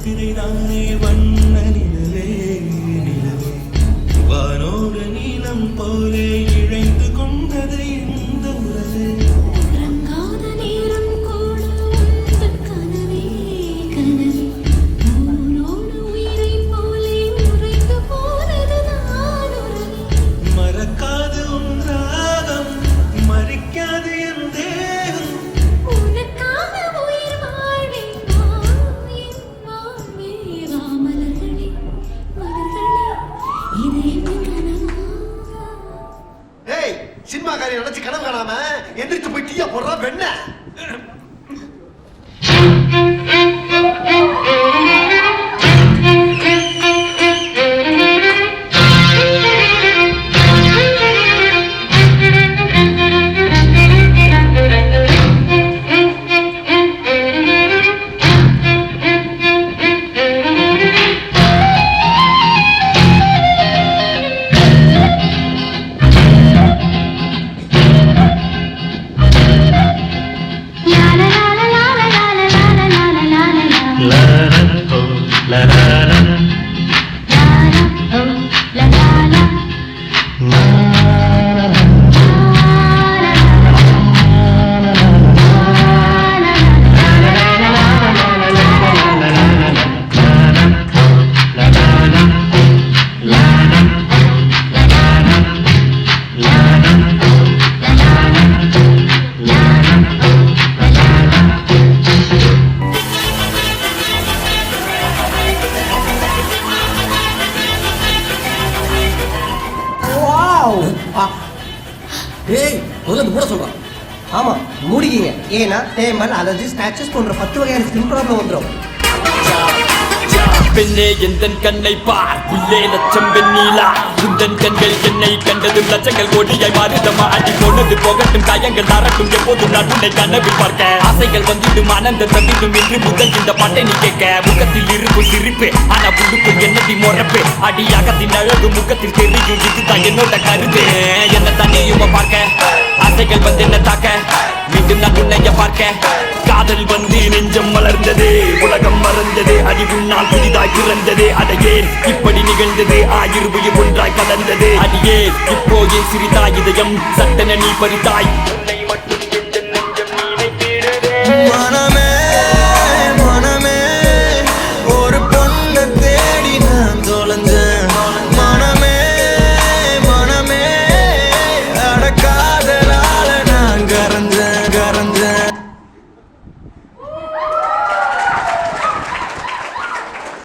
திரைதானே வண்ண நிலவே நிலவே வானோடு நீளம் போலே இழைந்து கொண்டது இந்த உறவே ரங்காத நேரம் கூட உந்தன் கனவே கனவே உன்னோடு உயிரை போலே உறைந்து போனது நான் உறவே மறக்காது ஒன்றாகம் மறிக்காது என் தேகம் உனக்காக உயிர் வாழ்வேன் என் வாழ்வே வா மலர்களே மலர்களே இது என் கனவா ஏய் சினிமாக்காரி நினைச்சு கனவு காணாம எந்திரிச்சு போய் டீயா போடுறா வெண்ண ஏய் முதல்ல மூட சொல்றான். ஆமா மூடிக்கிங்க. ஏன்னா தேமல் அலர்ஜி ஸ்டாச்சஸ் போன்ற 10 வகையான ஸ்கின் ப்ராப்ளம் வந்துடும். பெண்ணே எந்தன் கண்ணை பார் உள்ளே லட்சம் வெண்ணீலா உந்தன் கண்கள் என்னை கண்டதும் லட்சங்கள் கோடியாய் மாறிதமா அடி போனது போகட்டும் காயங்கள் நாரட்டும் எப்போதும் நான் உன்னை கனவில் பார்க்க ஆசைகள் வந்திடும் ஆனந்த தந்திடும் என்று முதல் இந்த பாட்டை நீ கேட்க முகத்தில் இருக்கும் சிரிப்பு ஆனா உள்ளுக்குள் என்னடி மொறப்பு அடியாகத்தின் அழகு முகத்தில் தெரியும் இதுதான் என்னோட கருத்து என்ன தண்ணியுமா பார்க்க ஆசைகள் வந்து என்ன தாக்க மீண்டும் நான் உன்னைய பார்க்க காதல் வந்து நெஞ்சம் மலர்ந்தது உலகம் மறந்தது அடி உன்னால் புதிதாய் பிறந்தது அடையே இப்படி நிகழ்ந்தது ஆயிரம் உயிர் ஒன்றாய் கலந்தது அடியே இப்போ என் சிறிதாய் இதயம் சட்டன நீ பறித்தாய் உன்னை மட்டும் எந்த நெஞ்சம் நீனை தேடுதே